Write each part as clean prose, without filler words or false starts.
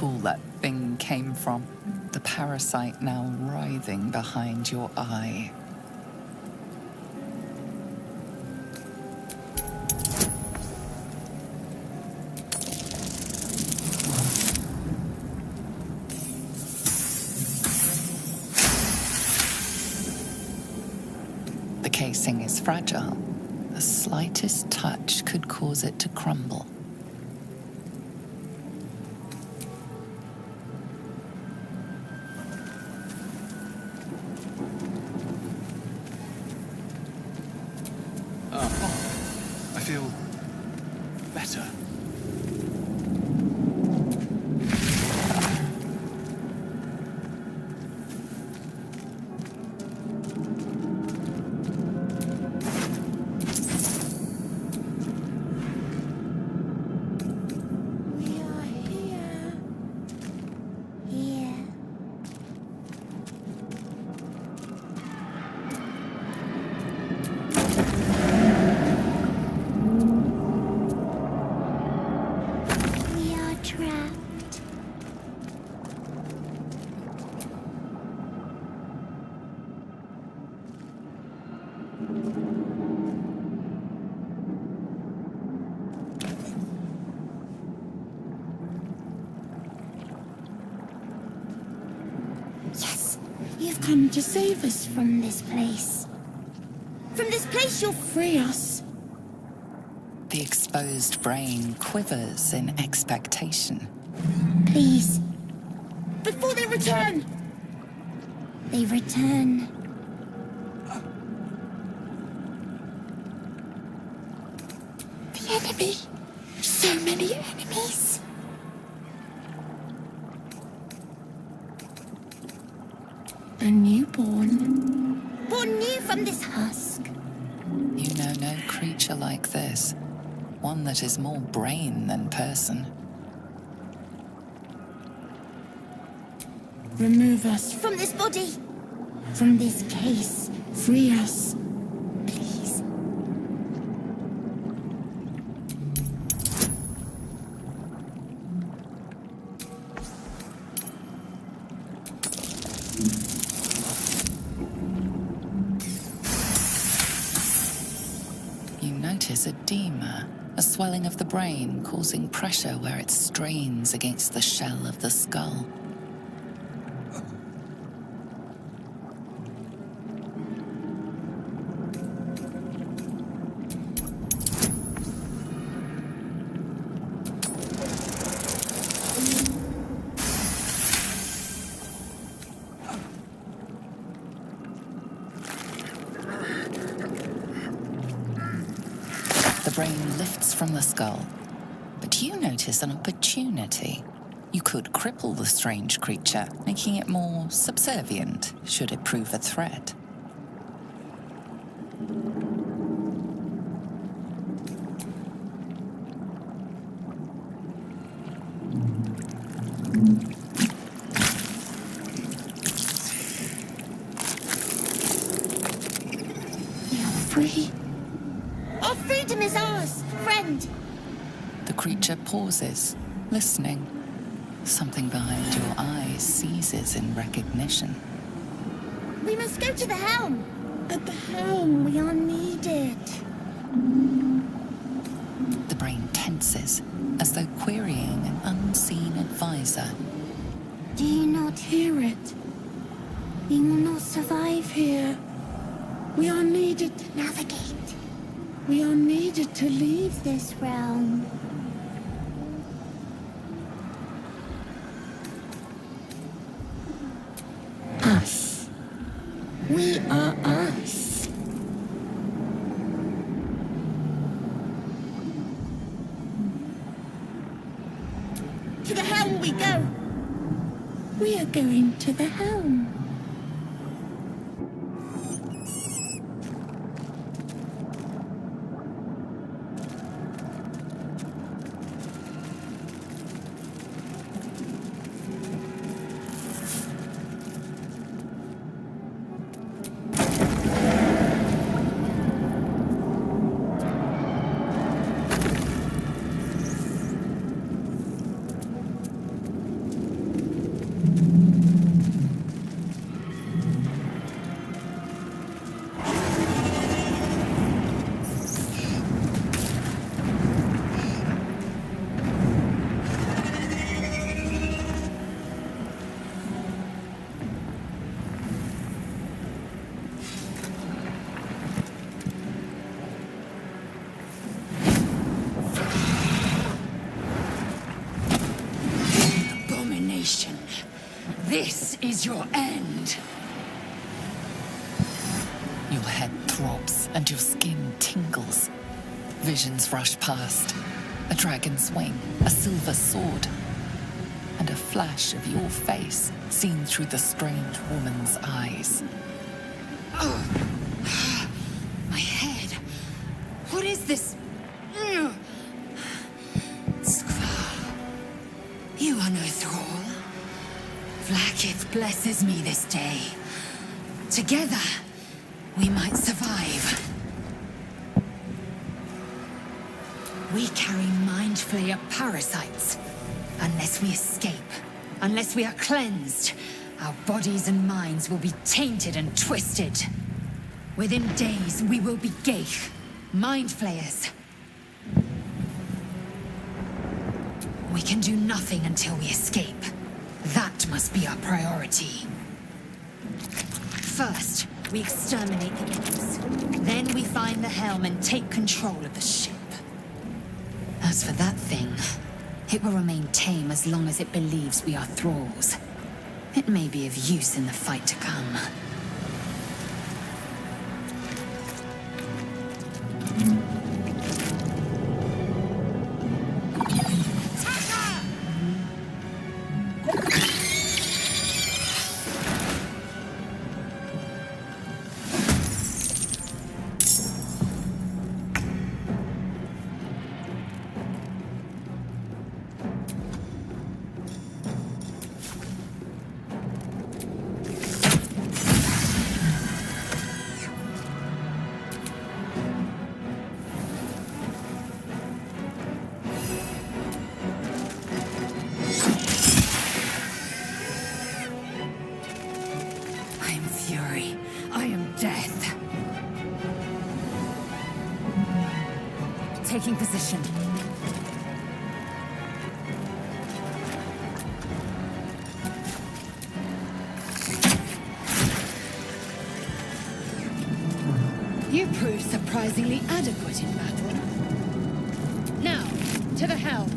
pool that thing came from. The parasite now writhing behind your eye. The casing is fragile. The slightest touch could cause it to crumble. I feel better. Yes, you've come to save us from this place. From this place you'll free us. The exposed brain quivers in expectation. Please. Before they return! They return. The enemy. So many enemies. A newborn. Born new from this husk. You know no creature like this. One that is more brain than person. Remove us from this body. From this case. Free us. Please. You notice edema, a swelling of the brain causing pressure where it strains against the shell of the skull. The brain lifts from the skull, but you notice an opportunity. You could cripple the strange creature, making it more subservient, should it prove a threat. We are free. Our freedom is ours, friend. The creature pauses, listening. Something behind your eyes seizes in recognition. We must go to the helm. At the helm, we are needed. The brain tenses, as though querying an unseen advisor. Do you not hear it? We will not survive here. We are needed to navigate. We are needed to leave this realm. Us. We are us. To the helm we go. We are going to the helm. is your end. Your head throbs and your skin tingles. Visions rush past. A dragon's wing, a silver sword, and a flash of your face seen through the strange woman's eyes. My head. What is this? Skvar. You are no thrall. Vlaakith blesses me this day. Together, we might survive. We carry mind flayer parasites. Unless we escape, unless we are cleansed, our bodies and minds will be tainted and twisted. Within days, we will be Geich, mind flayers. We can do nothing until we escape. That must be our priority. First, we exterminate the imps. Then we find the helm and take control of the ship. As for that thing, it will remain tame as long as it believes we are thralls. It may be of use in the fight to come. Taking position. You proved surprisingly adequate in battle. Now, to the helm.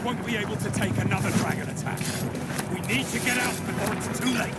Won't be able to take another dragon attack. We need to get out before it's too late.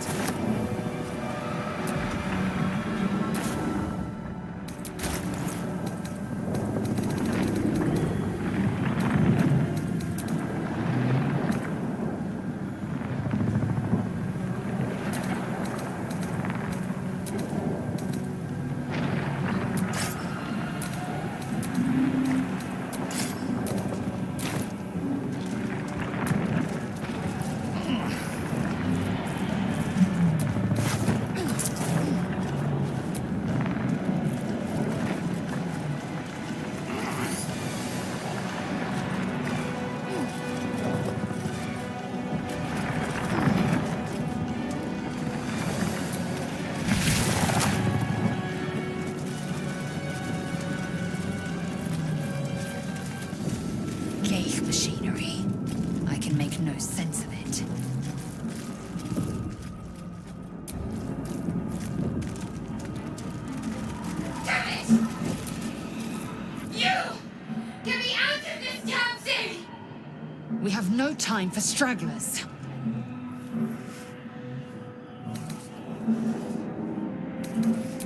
Machinery. I can make no sense of it. Damn it! You! Get me out of this damn thing! We have no time for stragglers.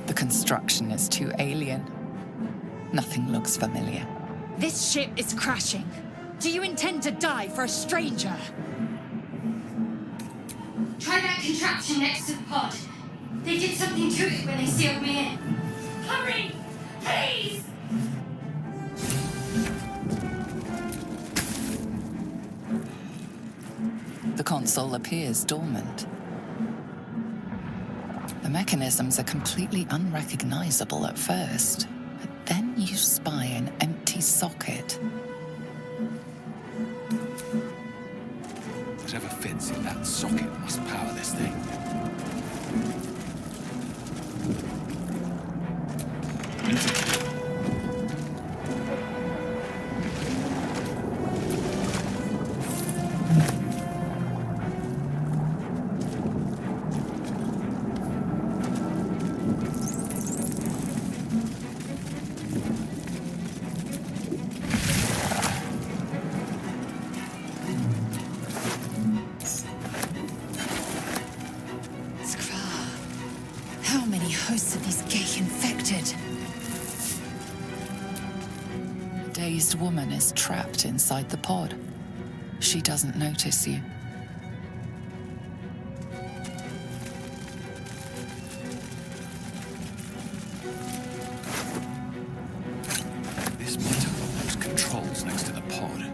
The construction is too alien. Nothing looks familiar. This ship is crashing. Do you intend to die for a stranger? Try that contraption next to the pod. They did something to it when they sealed me in. Hurry! Please! The console appears dormant. The mechanisms are completely unrecognizable at first, but then you spy an empty socket. Whatever fits in that socket must power this thing. How many hosts of these gay infected? A dazed woman is trapped inside the pod. She doesn't notice you. This might unlock those controls next to the pod.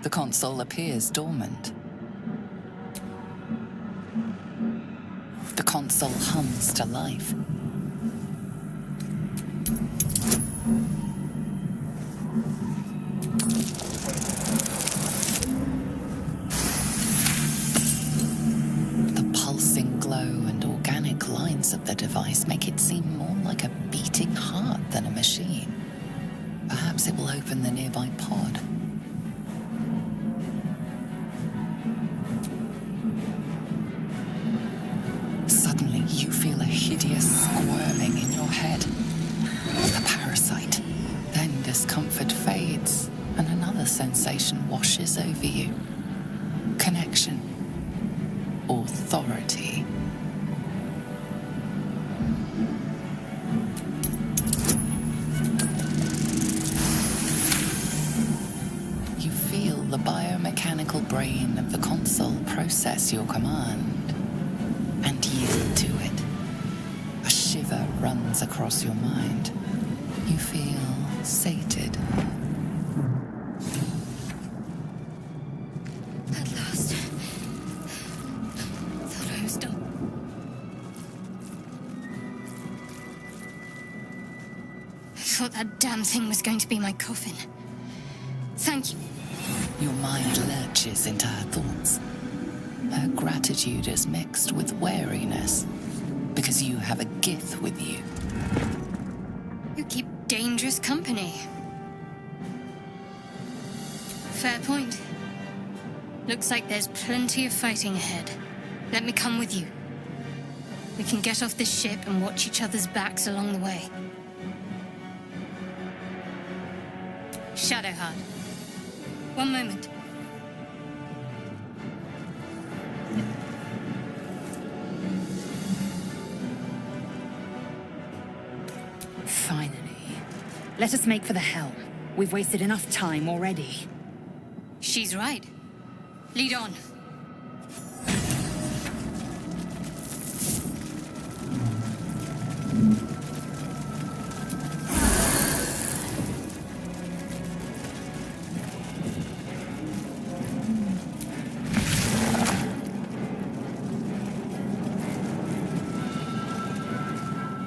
The console appears dormant. The console hums to life. The pulsing glow and organic lines of the device make it seem more like a beating heart than a machine. Perhaps it will open the nearby pod. Suddenly, you feel a hideous squirming in your head. The parasite. Then discomfort fades, and another sensation washes over you. Connection. Authority. You feel the biomechanical brain of the console process your command and yield to it. A shiver runs across your mind. You feel sated. At last. Thought I was done. I thought that damn thing was going to be my coffin. Thank you. Your mind lurches into her thoughts. Her gratitude is mixed with wariness, because you have a Gith with you. You keep dangerous company. Fair point. Looks like there's plenty of fighting ahead. Let me come with you. We can get off this ship and watch each other's backs along the way. Shadowheart. One moment. Finally. Let us make for the helm. We've wasted enough time already. She's right. Lead on.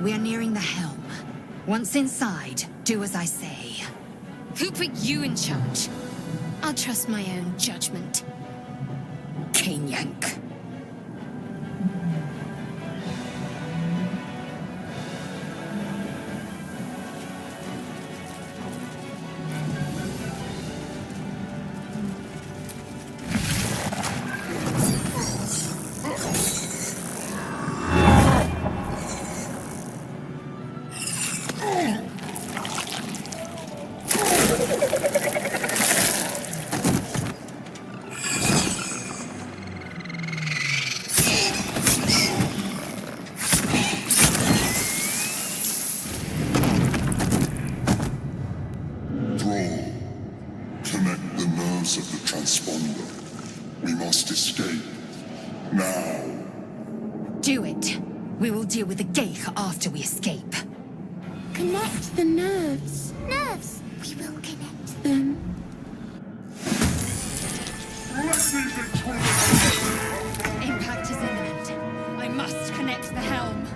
We are nearing the helm. Once inside, do as I say. Who put you in charge? I'll trust my own judgment. Yank. source of the transponder. We must escape. Now. Do it. We will deal with the Geich after we escape. Connect the nerves. Nerves! We will connect them. Impact is imminent. I must connect the helm.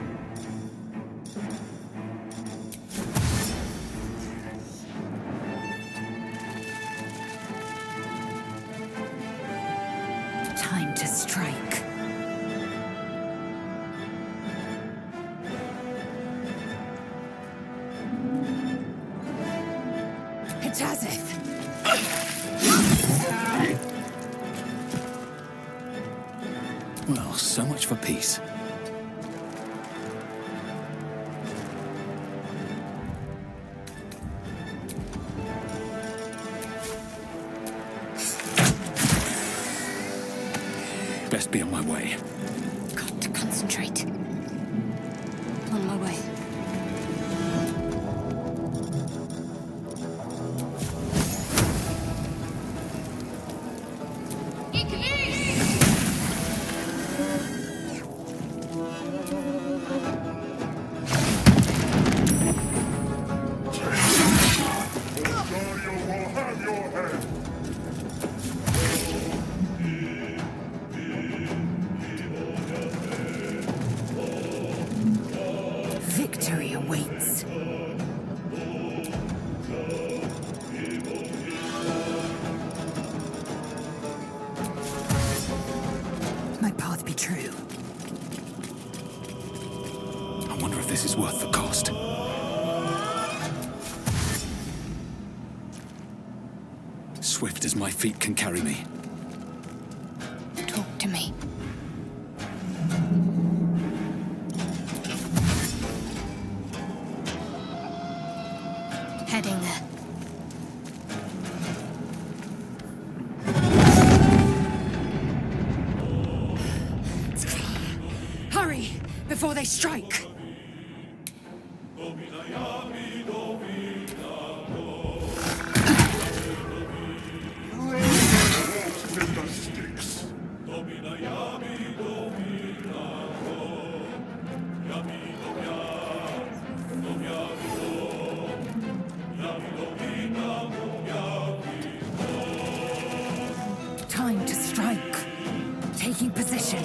Time to strike. It's as if. Well, so much for peace. Best be on my way. Got to concentrate. On my way. Victory awaits. My path be true. I wonder if this is worth the cost. Swift as my feet can carry me. Talk to me. Heading there. Hurry, before they strike. Time to strike. Taking position.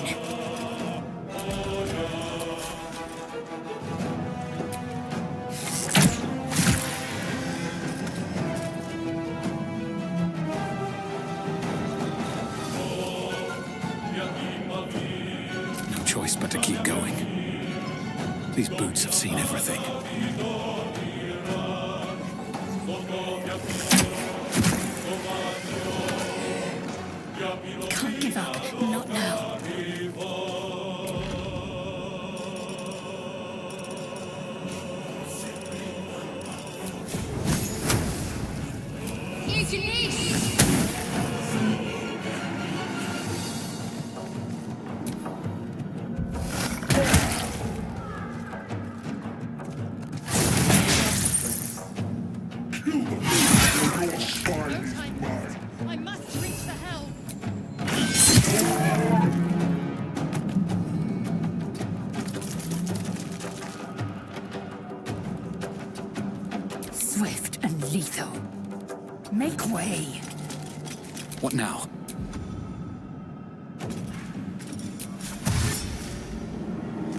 No choice but to keep going. These boots have seen everything. Can't give up. Not now. I must reach the helm. Swift and lethal. Make way. What now?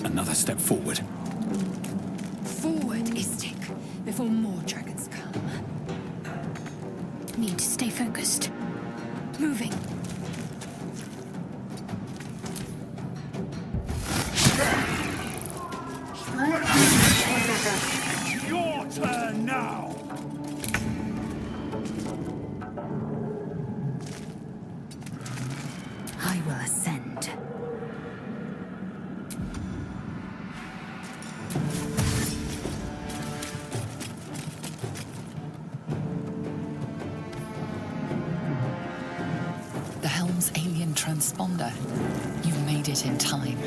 Another step forward. Forward, Istik, before more dragons come. Need to stay focused. Moving. Your turn now! I will ascend. The helm's alien transponder. You made it in time.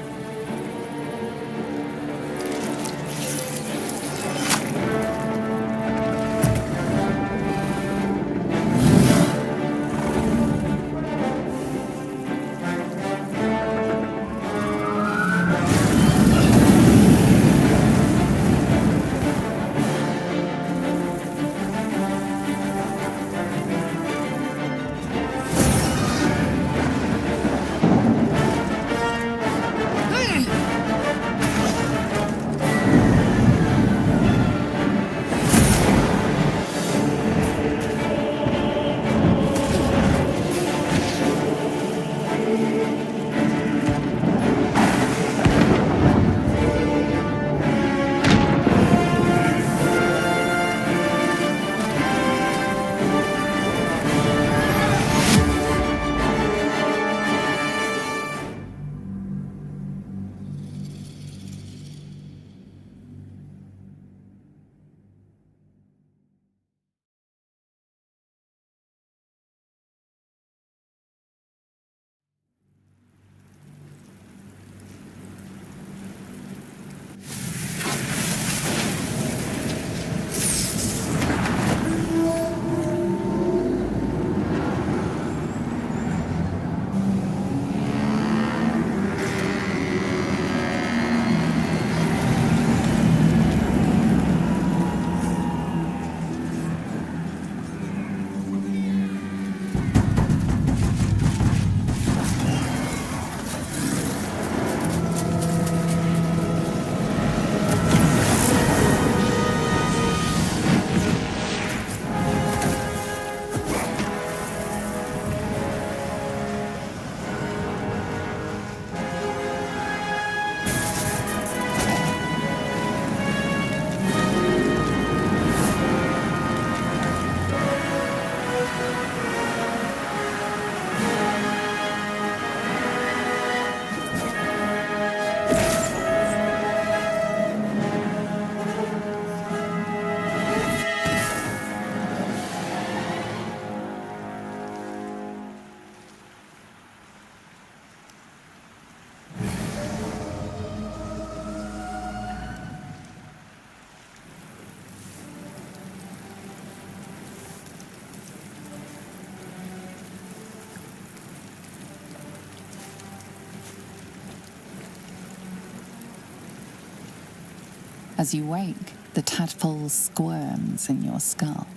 As you wake, the tadpole squirms in your skull.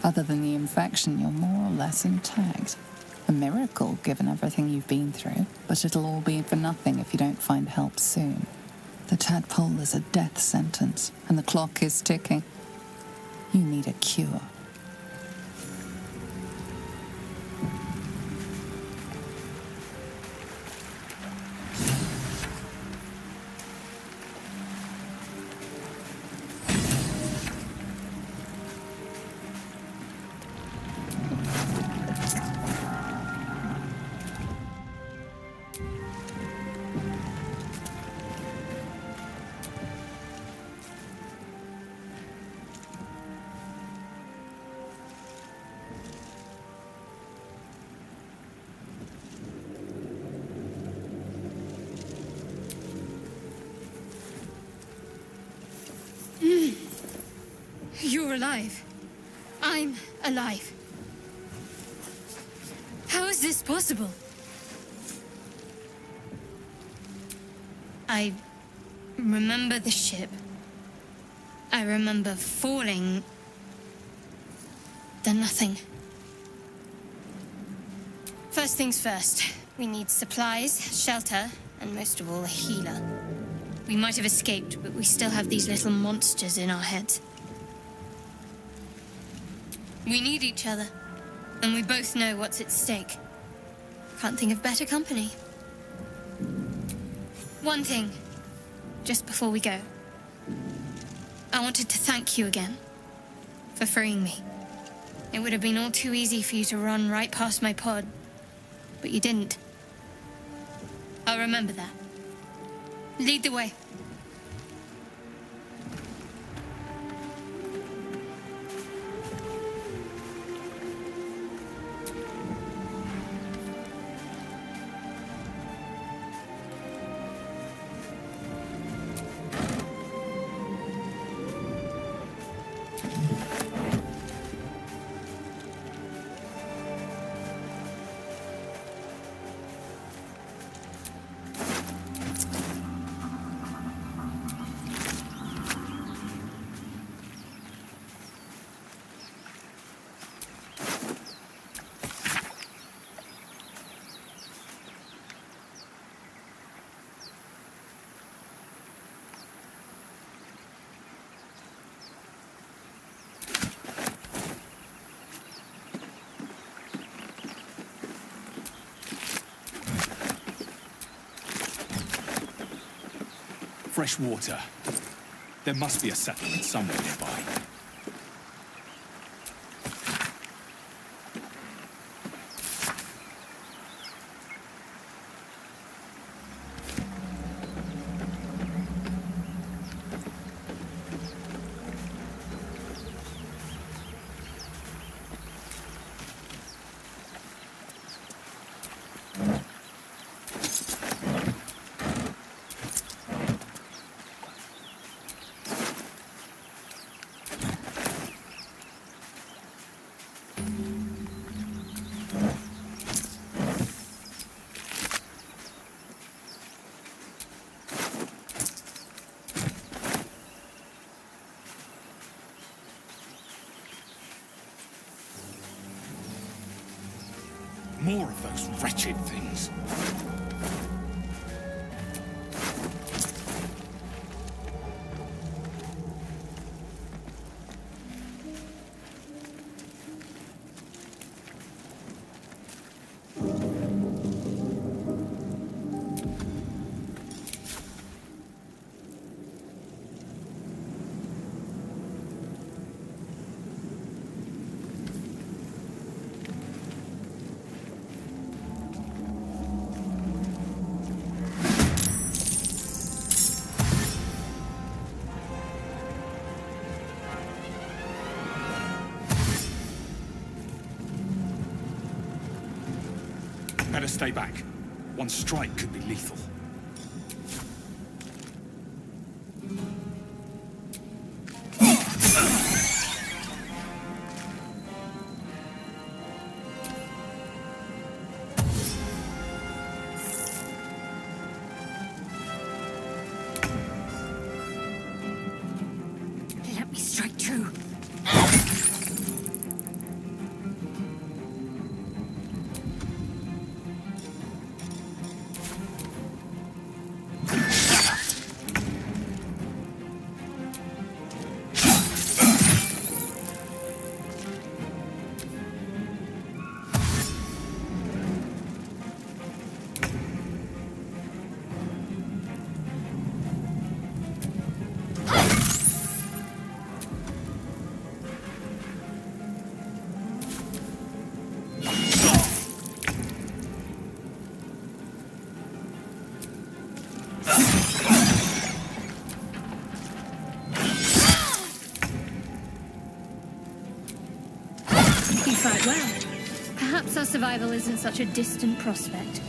Other than the infection, you're more or less intact. A miracle, given everything you've been through, but it'll all be for nothing if you don't find help soon. The tadpole is a death sentence, and the clock is ticking. You need a cure. You're alive. I'm alive. How is this possible? I remember the ship. I remember falling. Then nothing. First things first. We need supplies, shelter, and most of all, a healer. We might have escaped, but we still have these little monsters in our heads. We need each other, and we both know what's at stake. Can't think of better company. One thing, just before we go. I wanted to thank you again for freeing me. It would have been all too easy for you to run right past my pod, but you didn't. I'll remember that. Lead the way. Fresh water. There must be a settlement somewhere nearby. More of those wretched things. Better stay back. One strike could be lethal. me strike true. You fight well. Perhaps our survival isn't such a distant prospect.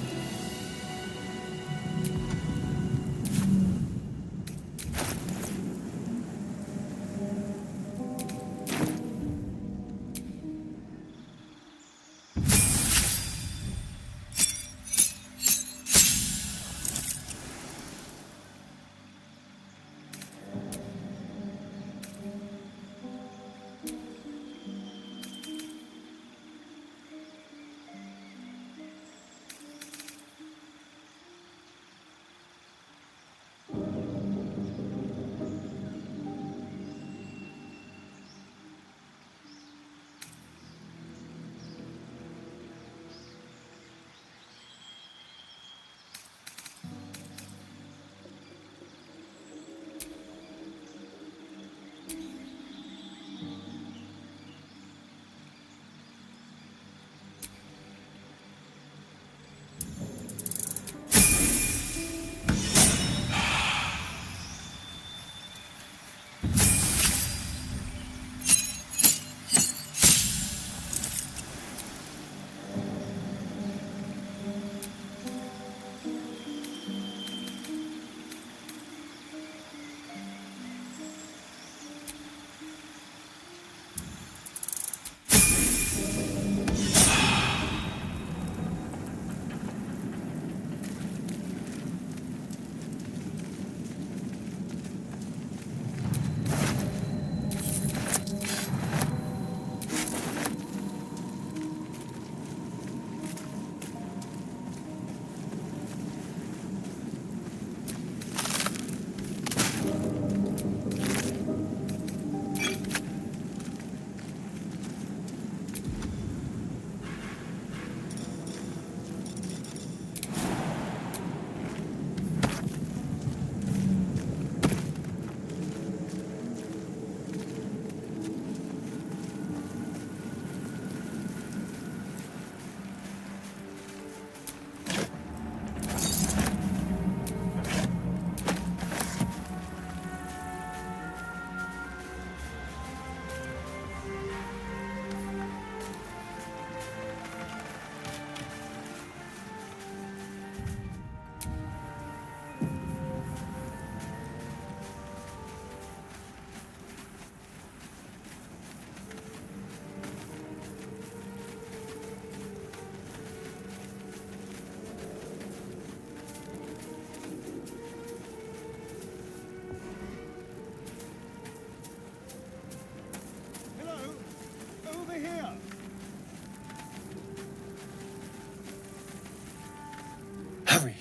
Hurry!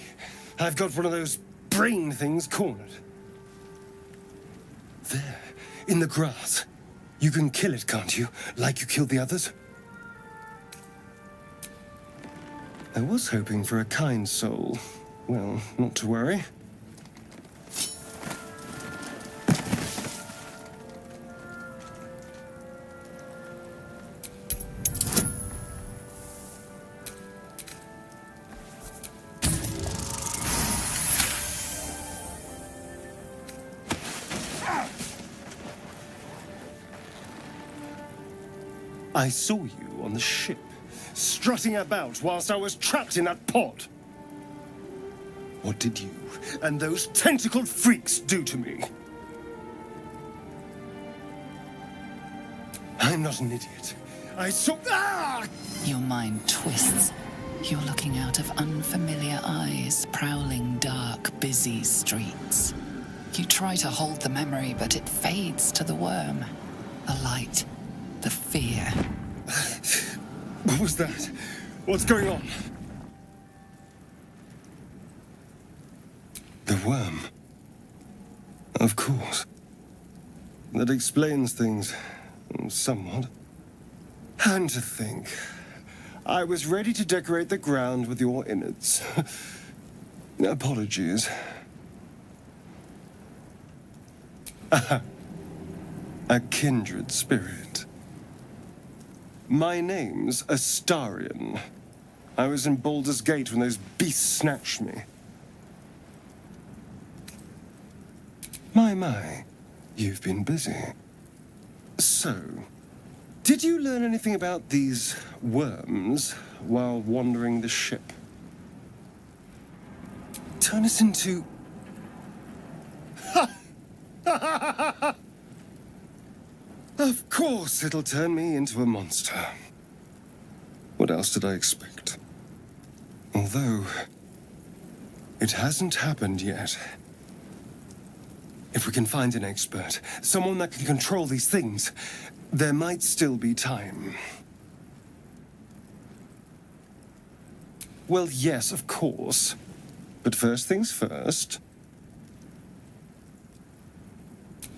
I've got one of those brain things cornered. There, in the grass. You can kill it, can't you? Like you killed the others? I was hoping for a kind soul. Well, not to worry. I saw you on the ship, strutting about whilst I was trapped in that pod. What did you and those tentacled freaks do to me? I'm not an idiot. I saw... Ah! Your mind twists. You're looking out of unfamiliar eyes, prowling dark, busy streets. You try to hold the memory, but it fades to the worm. The light, the fear. What was that? What's going on? The worm. Of course. That explains things somewhat. And to think, I was ready to decorate the ground with your innards. Apologies. A kindred spirit. My name's Astarion. I was in Baldur's Gate when those beasts snatched me. My, you've been busy. So, did you learn anything about these worms while wandering the ship? Turn us into... Of course it'll turn me into a monster. What else did I expect? Although, it hasn't happened yet. If we can find an expert, someone that can control these things, there might still be time. Well, yes, of course. But first things first.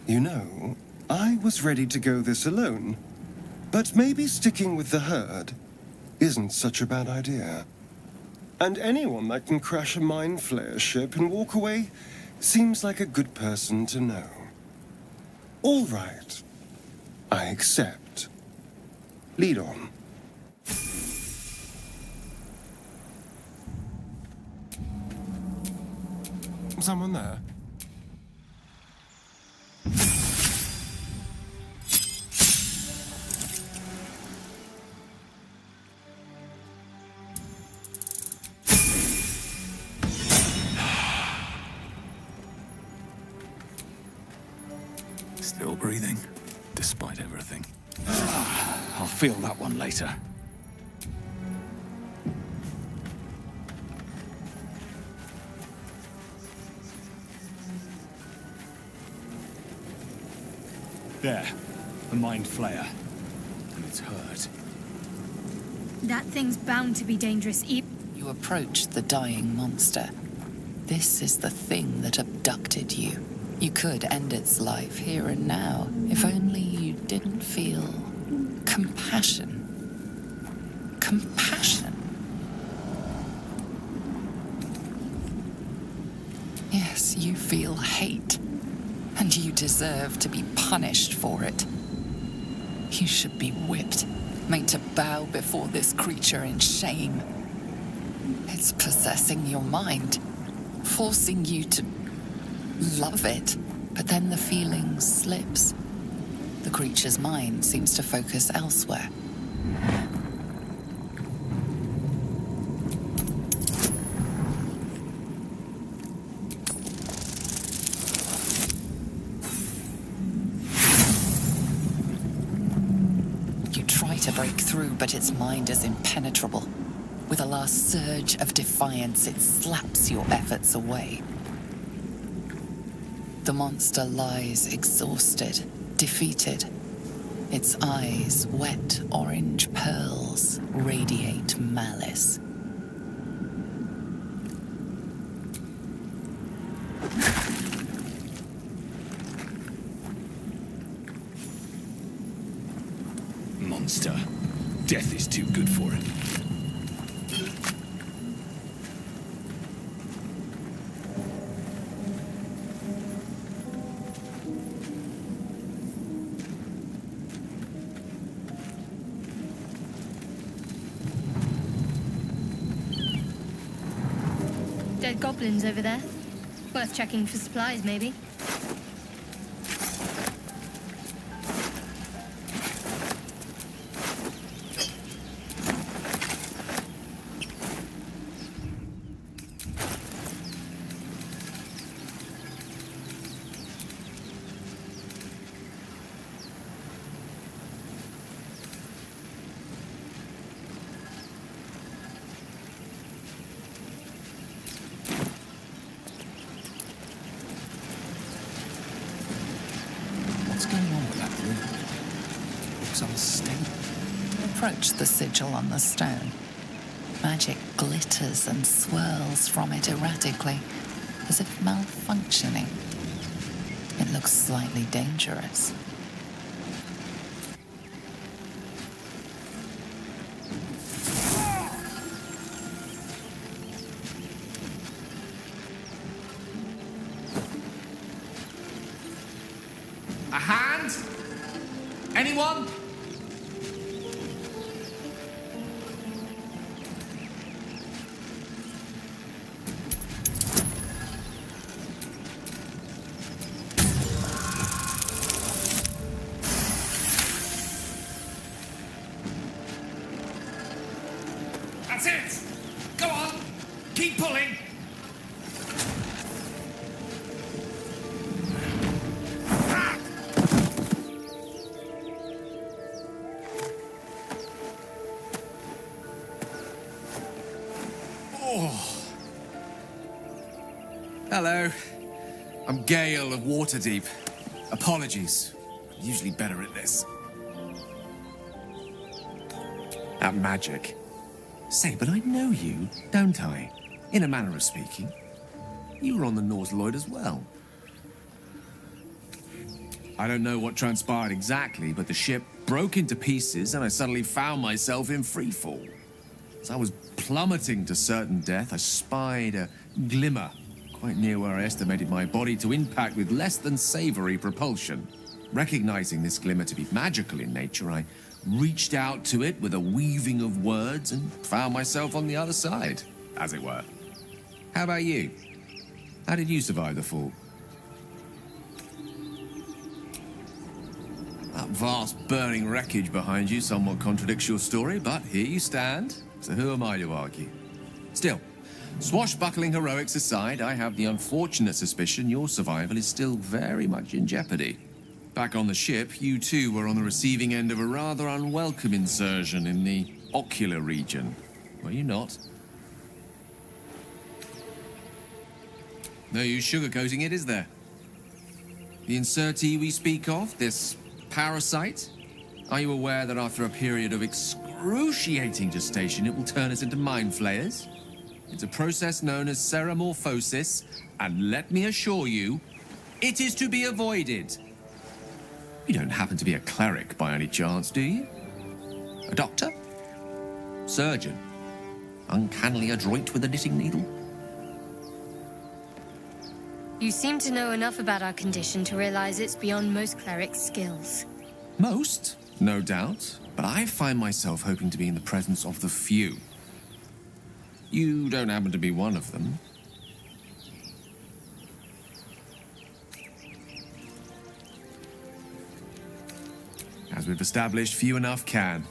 You know, I was ready to go this alone, but maybe sticking with the herd isn't such a bad idea. And anyone that can crash a mind flayer ship and walk away seems like a good person to know. All right. I accept. Lead on. Someone there? Still breathing, despite everything. I'll feel that one later. There, the mind flayer. And it's hurt. That thing's bound to be dangerous. You approach the dying monster. This is the thing that abducted you. You could end its life here and now, if only you didn't feel compassion. Compassion? Yes, you feel hate, and you deserve to be punished for it. You should be whipped, made to bow before this creature in shame. It's possessing your mind, forcing you to love it, but then the feeling slips. The creature's mind seems to focus elsewhere. You try to break through, but its mind is impenetrable. With a last surge of defiance, it slaps your efforts away. The monster lies exhausted, defeated. Its eyes, wet orange pearls, radiate malice. Monster. Death is too good for it. Dead goblins over there. Worth checking for supplies, maybe. What's going on with that wood? Looks unstable. Approach the sigil on the stone. Magic glitters and swirls from it erratically, as if malfunctioning. It looks slightly dangerous. A hand? Anyone? That's it! Go on! Keep pulling! Hello. I'm Gale of Waterdeep. Apologies. I'm usually better at this. At magic. Say, but I know you, don't I? In a manner of speaking. You were on the North Lloyd as well. I don't know what transpired exactly, but the ship broke into pieces and I suddenly found myself in freefall. As I was plummeting to certain death, I spied a glimmer quite near where I estimated my body to impact with less than savory propulsion. Recognizing this glimmer to be magical in nature, I reached out to it with a weaving of words and found myself on the other side, as it were. How about you? How did you survive the fall? That vast burning wreckage behind you somewhat contradicts your story, but here you stand, so who am I to argue? Still, swashbuckling heroics aside, I have the unfortunate suspicion your survival is still very much in jeopardy. Back on the ship, you too were on the receiving end of a rather unwelcome insertion in the ocular region, were you not? No use sugarcoating it, is there? The insertee we speak of, this parasite, are you aware that after a period of excruciating gestation, it will turn us into mind flayers? It's a process known as ceremorphosis, and let me assure you, it is to be avoided. You don't happen to be a cleric by any chance, do you? A doctor? Surgeon? Uncannily adroit with a knitting needle? You seem to know enough about our condition to realize it's beyond most clerics' skills. Most, no doubt, but I find myself hoping to be in the presence of the few. You don't happen to be one of them. As we've established, few enough can.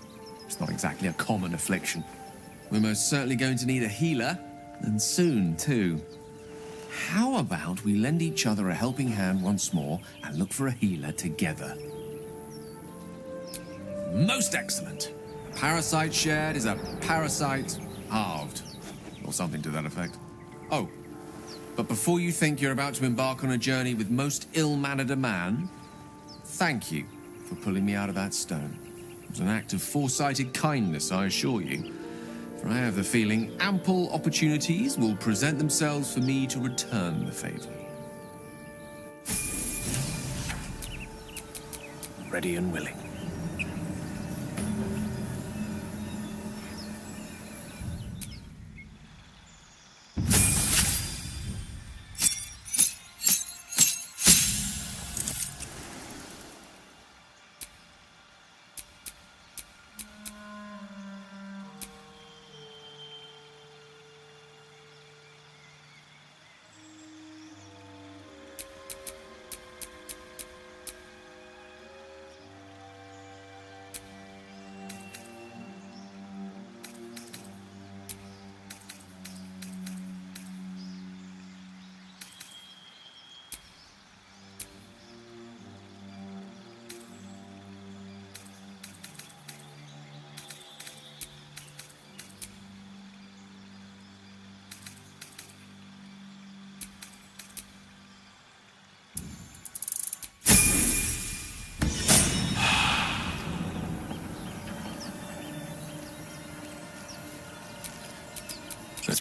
It's not exactly a common affliction. We're most certainly going to need a healer, and soon, too. How about we lend each other a helping hand once more and look for a healer together? Most excellent. A parasite shared is a parasite halved, or something to that effect. Oh, but before you think you're about to embark on a journey with most ill-mannered a man, thank you for pulling me out of that stone. It was an act of foresighted kindness, I assure you. For I have the feeling ample opportunities will present themselves for me to return the favor. Ready and willing.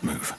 move.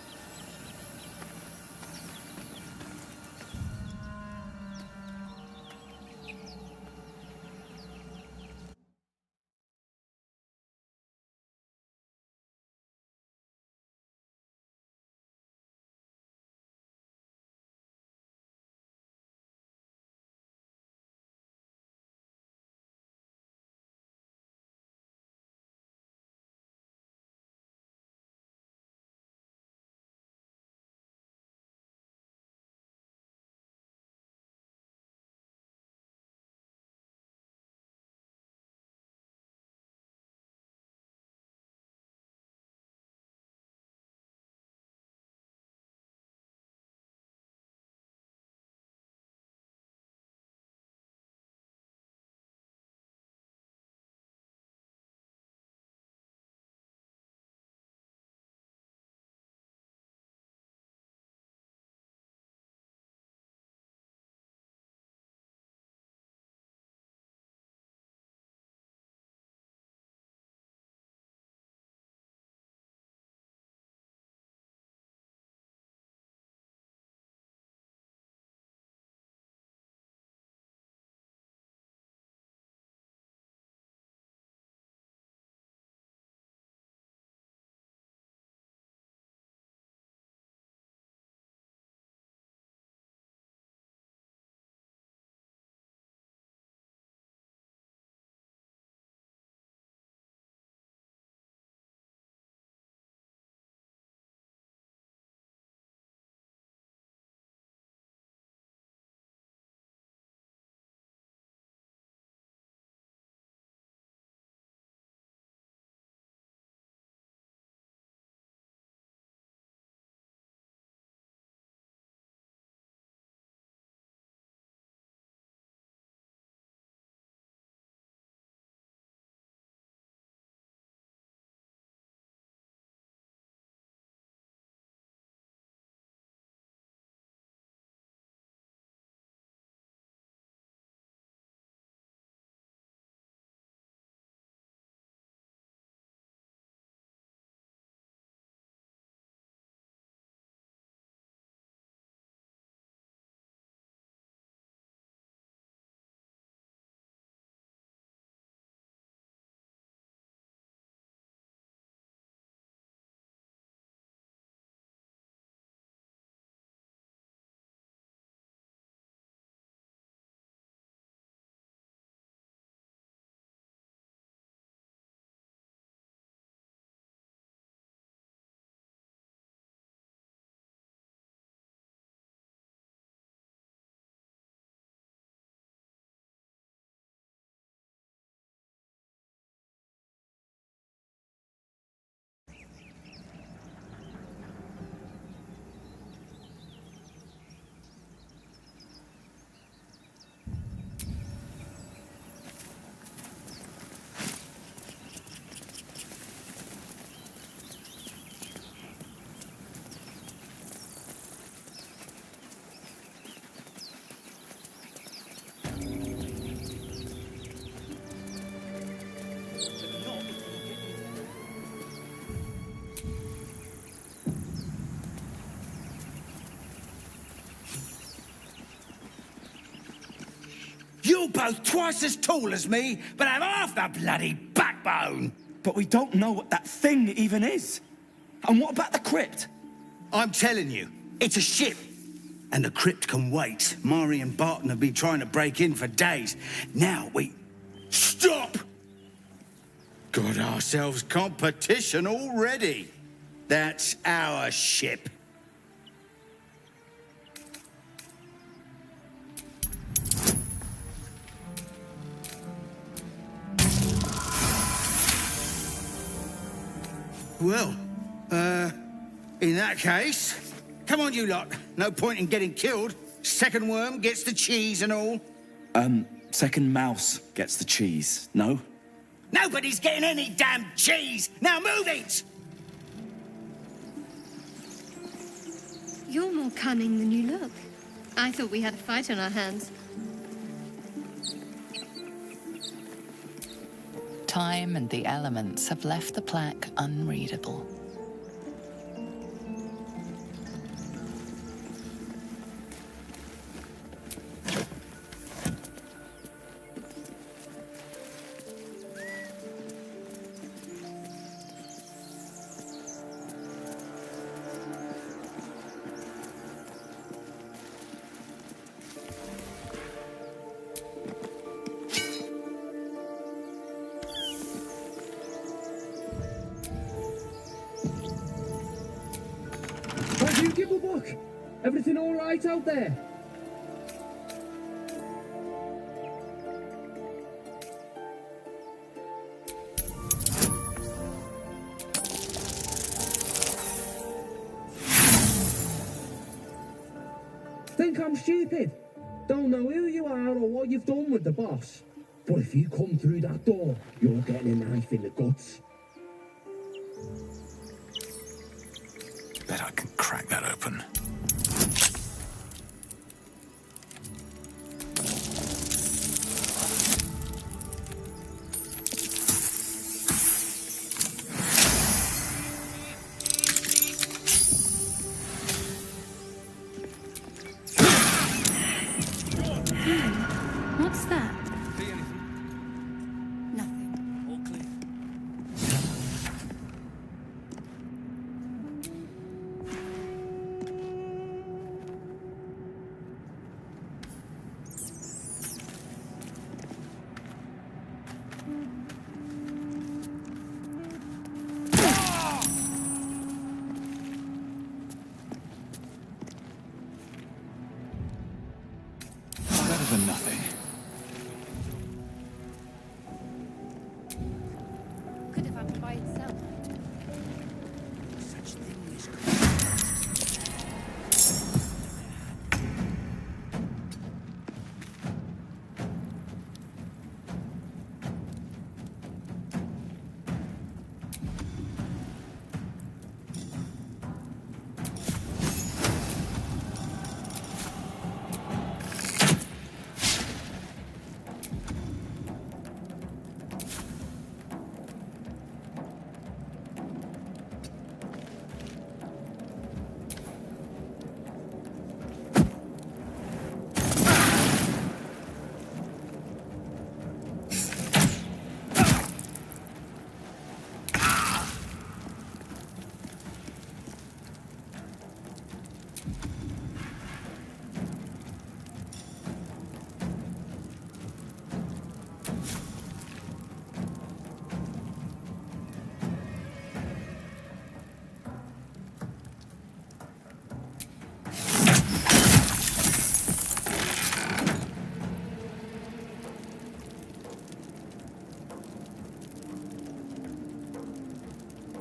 You're both twice as tall as me, but have half the bloody backbone. But we don't know what that thing even is. And what about the crypt? I'm telling you, it's a ship. And the crypt can wait. Mari and Barton have been trying to break in for days. Now we... Stop! Got ourselves competition already. That's our ship. Well, in that case, come on, you lot. No point in getting killed. Second worm gets the cheese and all. Second mouse gets the cheese, no? Nobody's getting any damn cheese! Now move it! You're more cunning than you look. I thought we had a fight on our hands. Time and the elements have left the plaque unreadable. Gibblebuck! Everything all right out there? Think I'm stupid? Don't know who you are or what you've done with the boss. But if you come through that door, you're getting a knife in the guts. Bet I can crack that open. What's that? Nothing. All clear. Better than nothing. Could have happened by itself.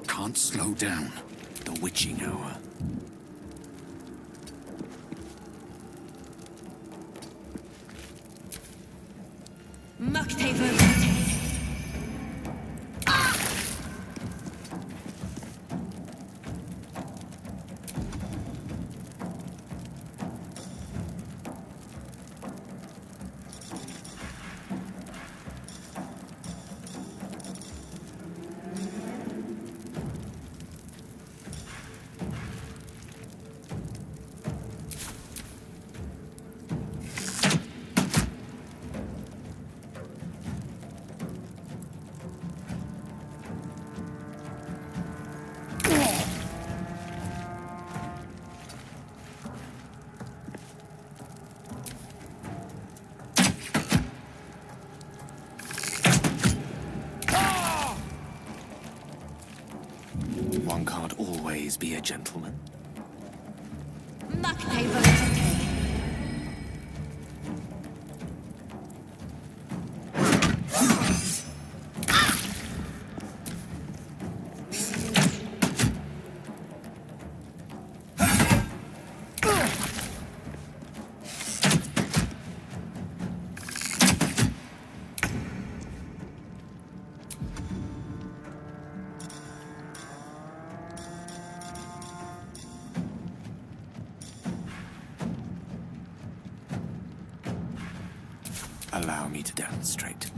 Can't slow down. The witching hour. One can't always be a gentleman. Allow me to demonstrate.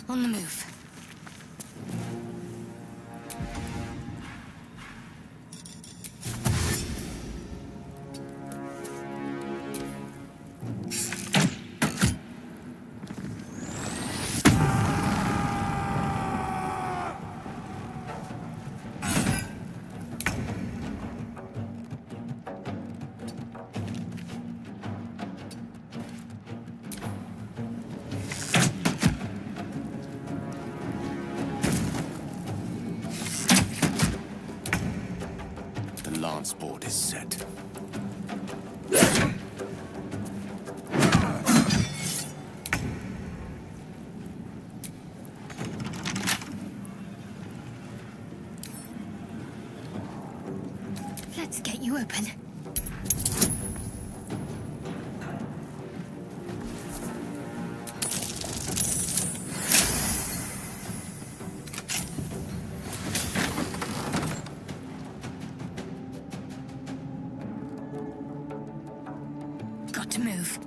On the move. sport is set. Let's get you open. Got to move.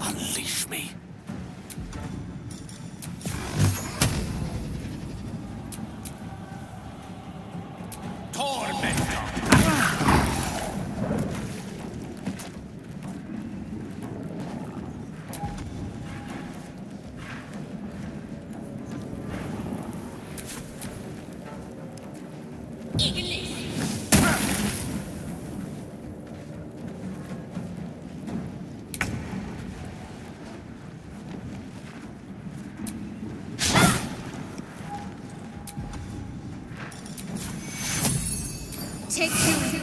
Unleash me. Take two.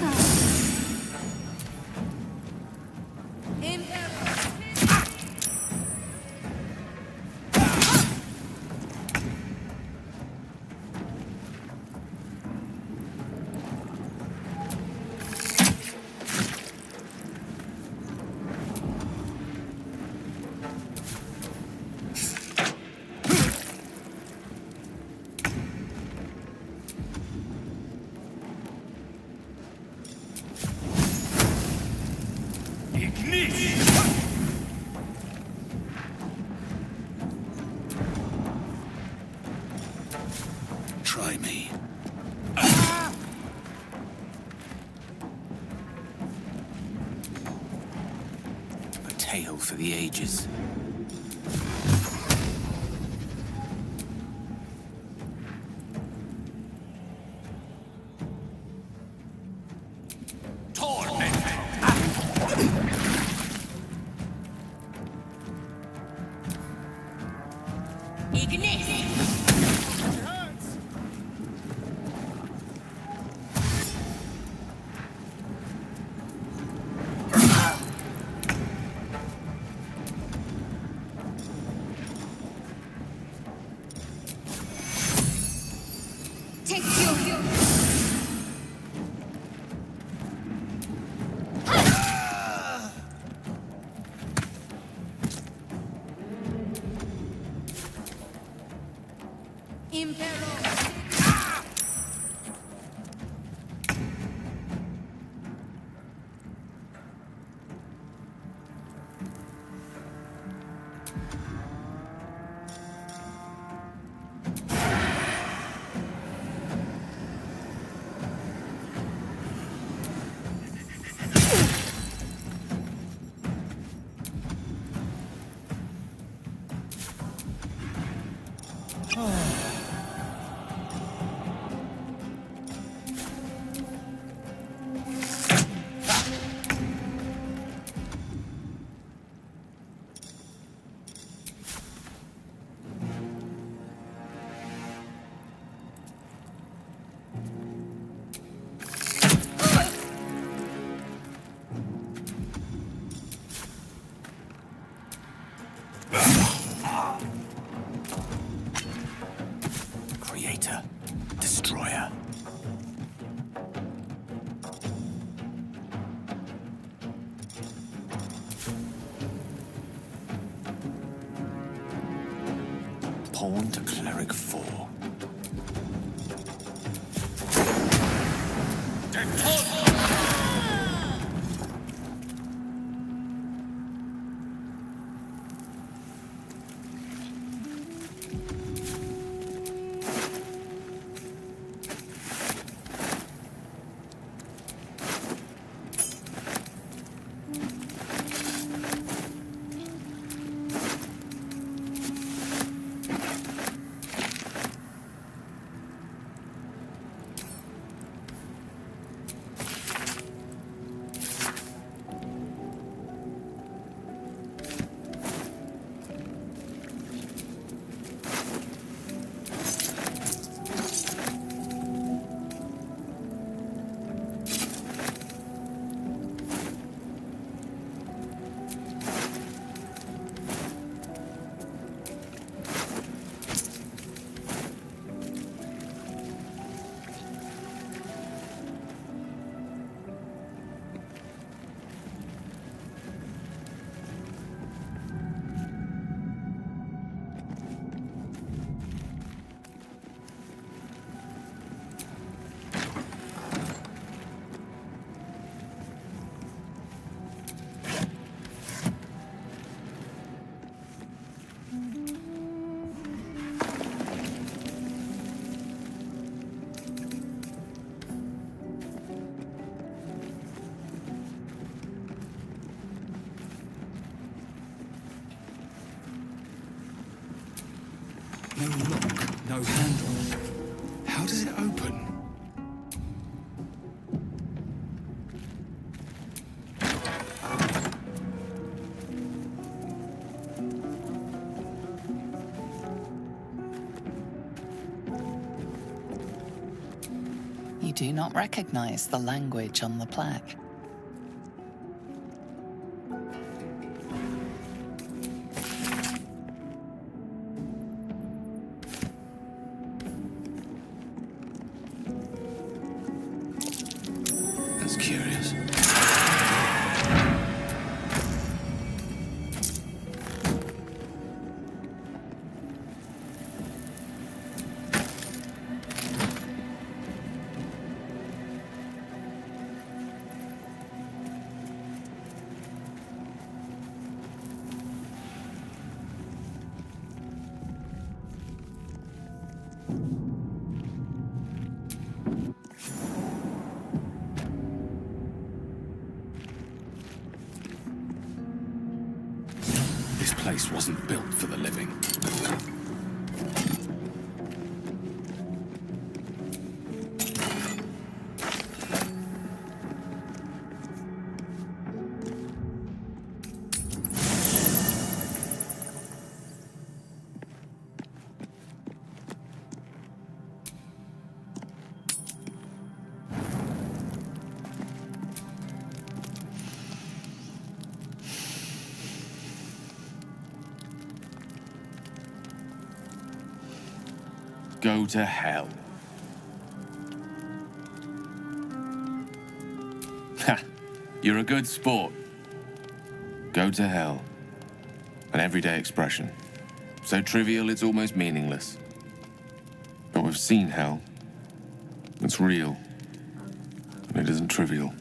Try me. A tale for the ages. Take two. pawn to cleric 4. No lock, no handle. How does it open? You do not recognize the language on the plaque. That's curious. This place wasn't built for the living. Go to hell. Ha! You're a good sport. Go to hell. An everyday expression. So trivial it's almost meaningless. But we've seen hell. It's real. And it isn't trivial.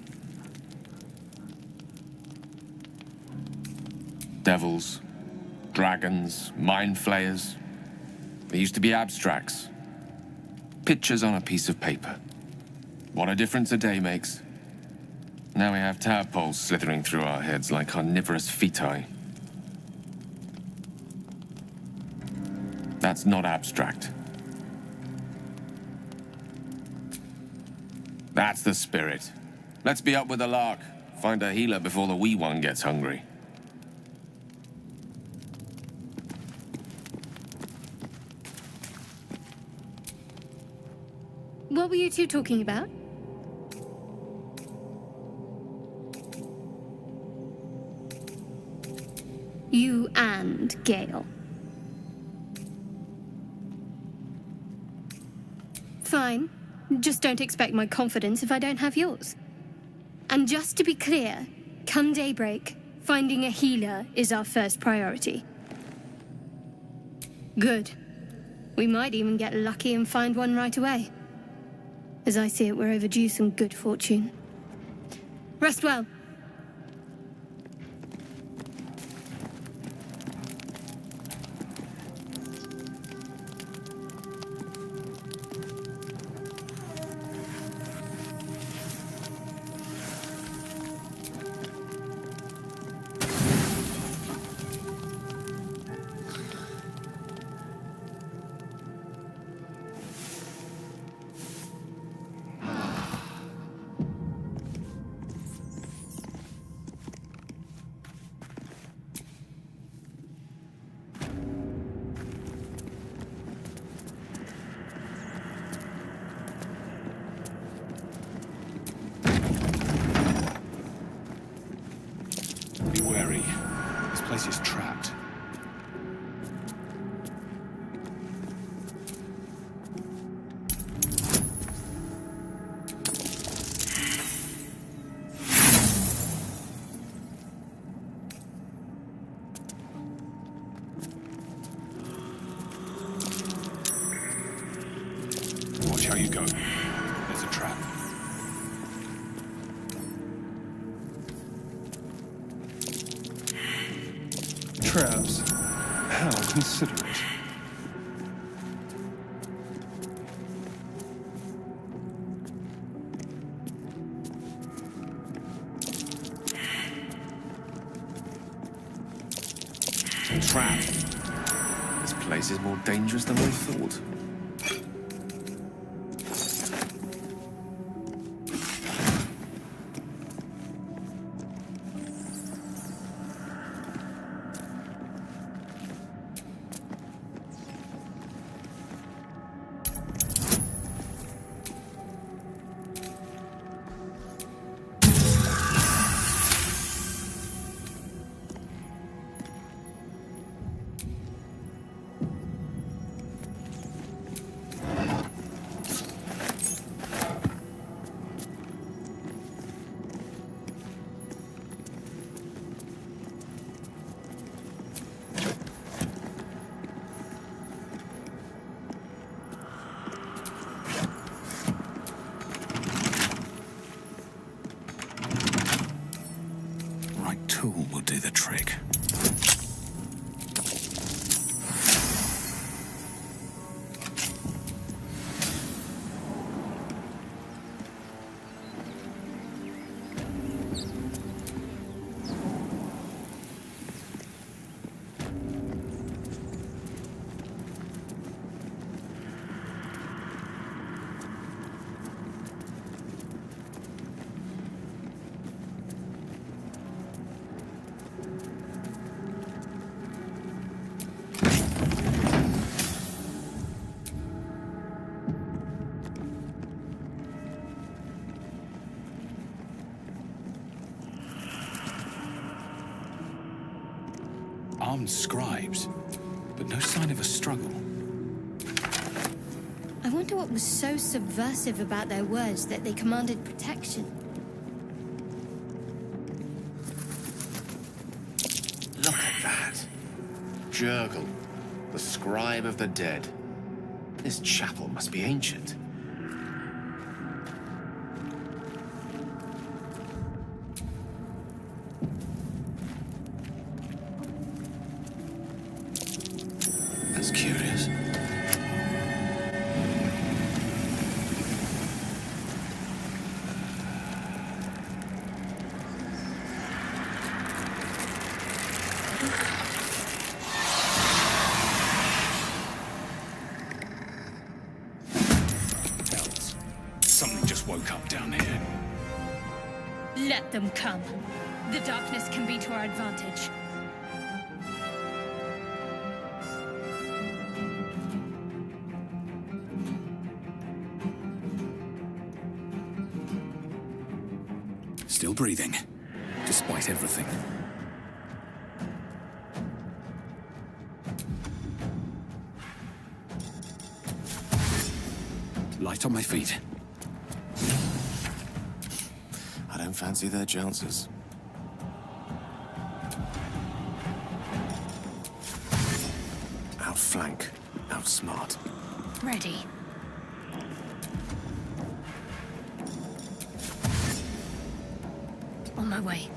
Devils, dragons, mind flayers. They used to be abstracts. Pictures on a piece of paper. What a difference a day makes. Now we have tadpoles slithering through our heads like carnivorous feti. That's not abstract. That's the spirit. Let's be up with the lark. Find a healer before the wee one gets hungry. What were you two talking about? You and Gale. Fine. Just don't expect my confidence if I don't have yours. And just to be clear, come daybreak, finding a healer is our first priority. Good. We might even get lucky and find one right away. As I see it, we're overdue some good fortune. Rest well. Be wary. This place is trapped. Watch how you go. There's a trap. Traps? How considerate. A trap. This place is more dangerous than we thought. Tool will do the trick. Armed scribes, but no sign of a struggle. I wonder what was so subversive about their words that they commanded protection. Look at that. Jurgle, the scribe of the dead. This chapel must be ancient. That's curious. Something just woke up down here. Let them come. The darkness can be to our advantage. Still breathing, despite everything. Light on my feet. I don't fancy their chances. Outflank. Outsmart. Ready. On my way.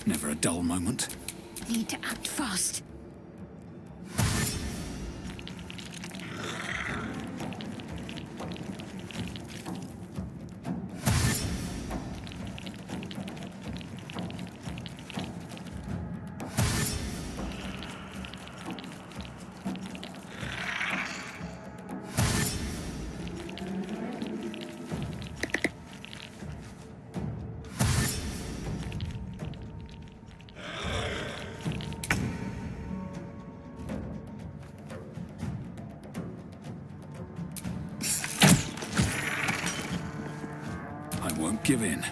Never a dull moment. Need to act fast. Won't give in.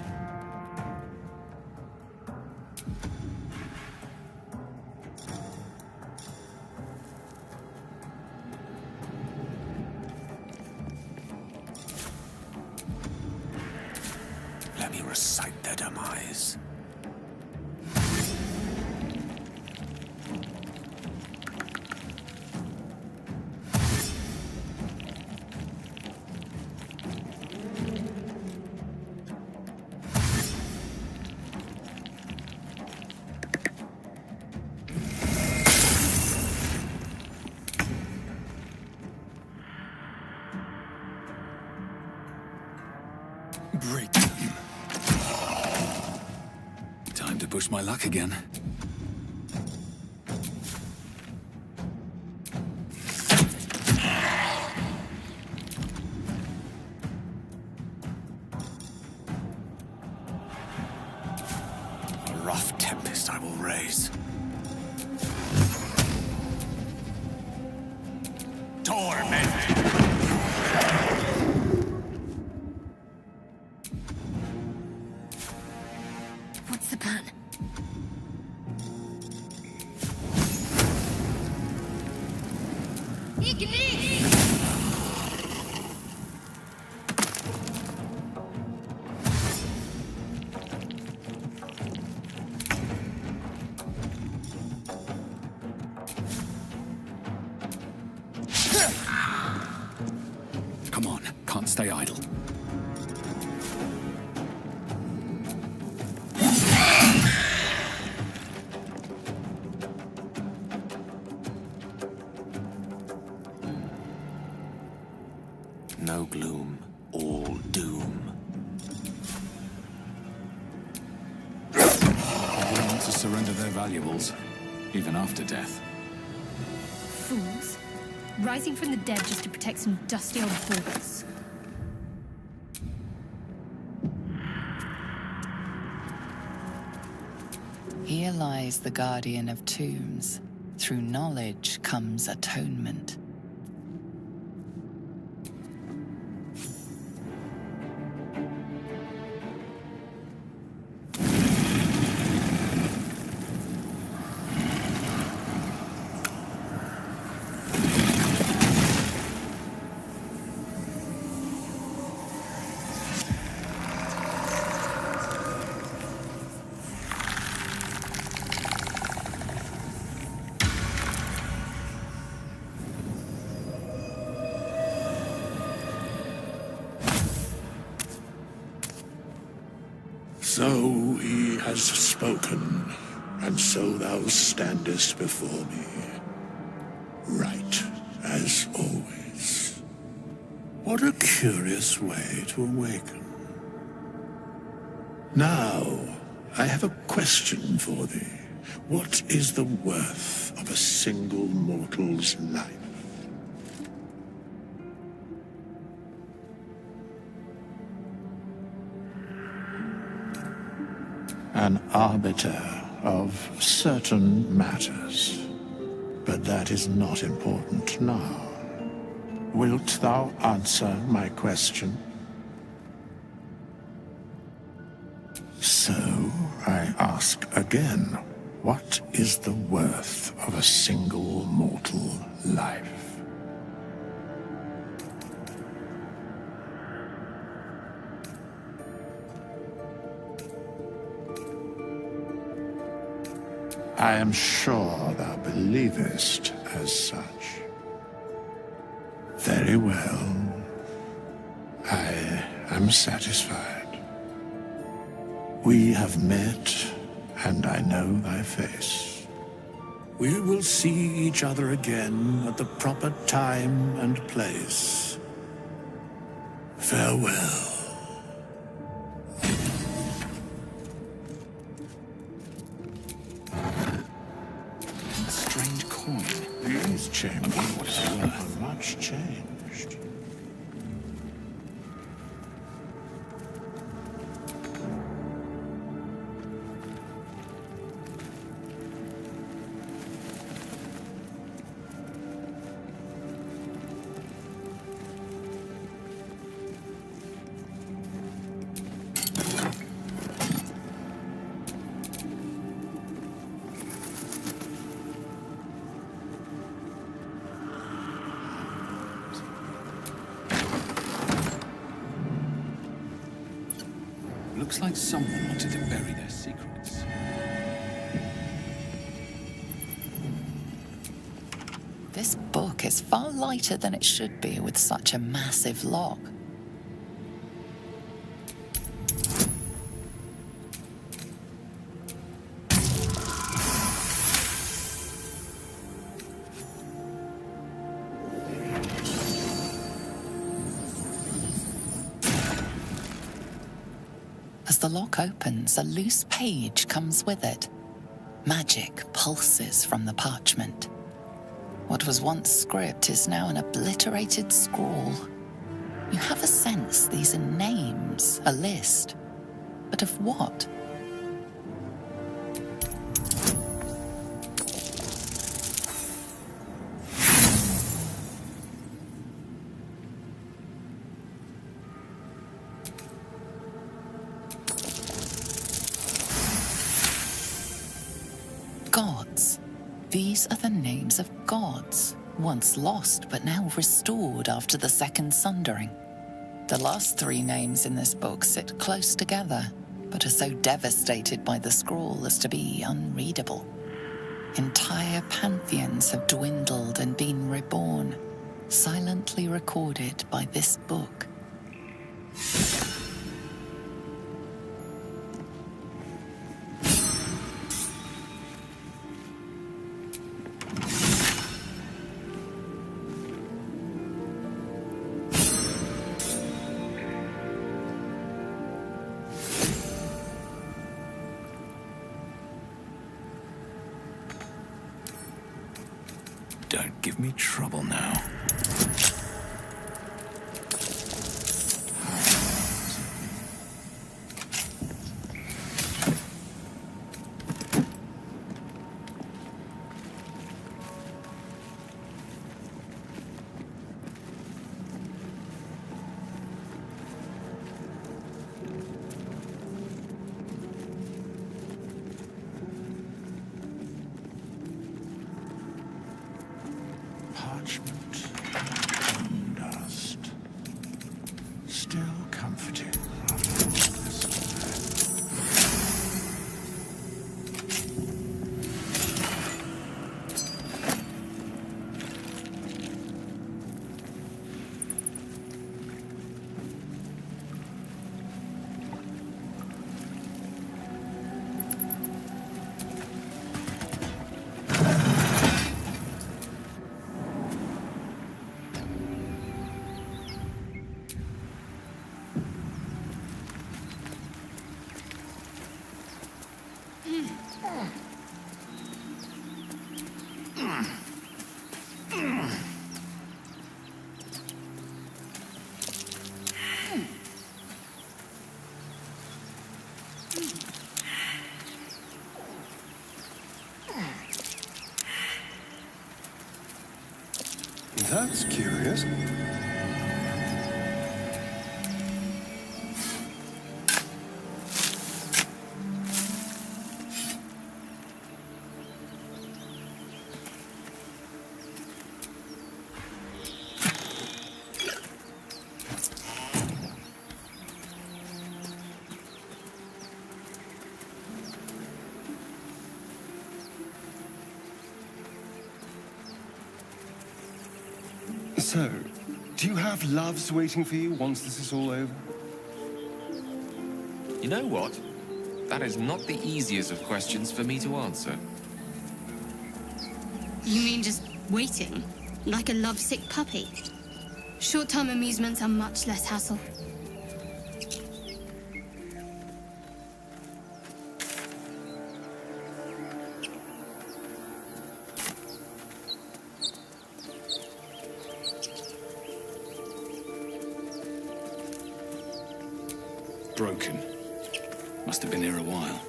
Let me recite their demise. Break. Time to push my luck again. A rough tempest I will raise. Torment! What's the plan? Come on, can't stay idle. No gloom, all doom. Willing to surrender their valuables, even after death. Fools. Rising from the dead just to protect some dusty old baubles. Here lies the guardian of tombs. Through knowledge comes atonement. So he has spoken, and so thou standest before me, right as always. What a curious way to awaken. Now, I have a question for thee. What is the worth of a single mortal's life? An arbiter of certain matters. But that is not important now. Wilt thou answer my question? So, I ask again, what is the worth of a single mortal life? I am sure thou believest as such. Very well. I am satisfied. We have met, and I know thy face. We will see each other again at the proper time and place. Farewell. A strange coin. These chambers are much changed. Looks like someone wanted to bury their secrets. This book is far lighter than it should be with such a massive lock. As the lock opens, a loose page comes with it. Magic pulses from the parchment. What was once script is now an obliterated scrawl. You have a sense these are names, a list. But of what? Gods. These are the names of gods, once lost but now restored after the Second Sundering. The last three names in this book sit close together, but are so devastated by the scroll as to be unreadable. Entire pantheons have dwindled and been reborn, silently recorded by this book. Don't give me trouble now. Parchment, bone dust. Still comforting. That's curious. So, do you have loves waiting for you once this is all over? You know what? That is not the easiest of questions for me to answer. You mean just waiting? Like a lovesick puppy? Short-term amusements are much less hassle. Broken. Must have been here a while.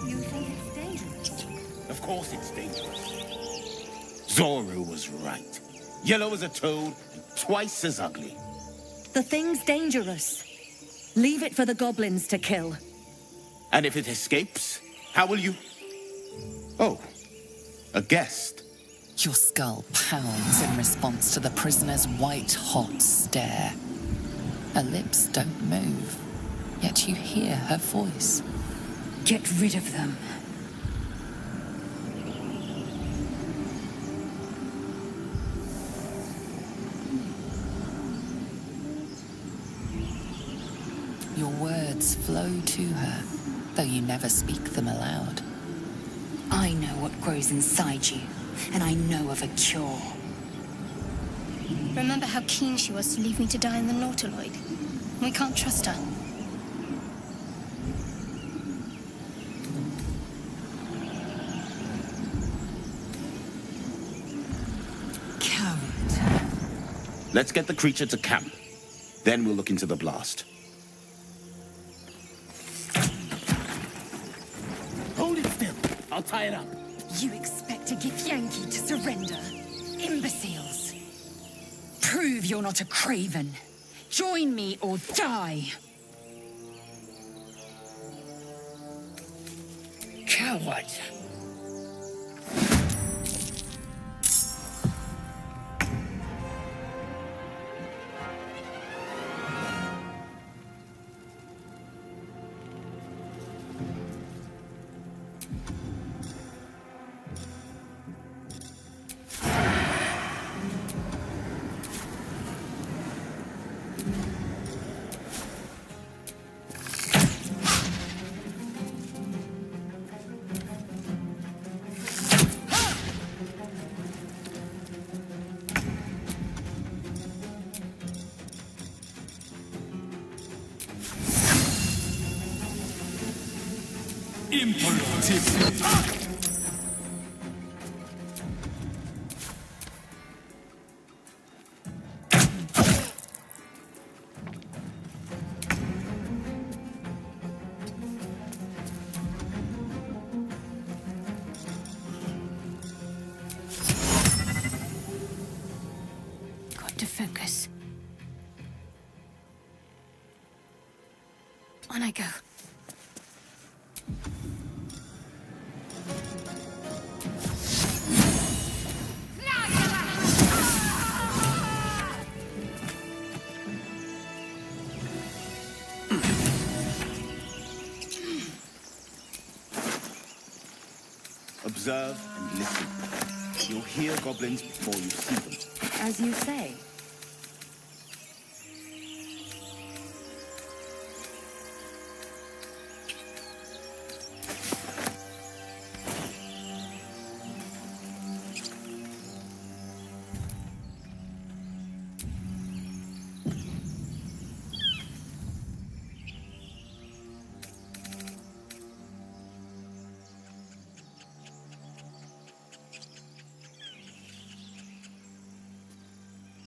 You think it's dangerous? Of course it's dangerous. Zoru was right. Yellow as a toad, and twice as ugly. The thing's dangerous. Leave it for the goblins to kill. And if it escapes, how will you... Oh, a guest. Your skull pounds in response to the prisoner's white-hot stare. Her lips don't move, yet you hear her voice. Get rid of them. Your words flow to her, though you never speak them aloud. I know what grows inside you, and I know of a cure. Remember how keen she was to leave me to die in the Nautiloid? We can't trust her. Coward. Let's get the creature to camp. Then we'll look into the blast. Hold it still. I'll tie it up. You expect a Githyanki to surrender? Imbeciles! Prove you're not a craven. Join me or die! Coward! Got to focus. On I go. Observe and listen. You'll hear goblins before you see them. As you say.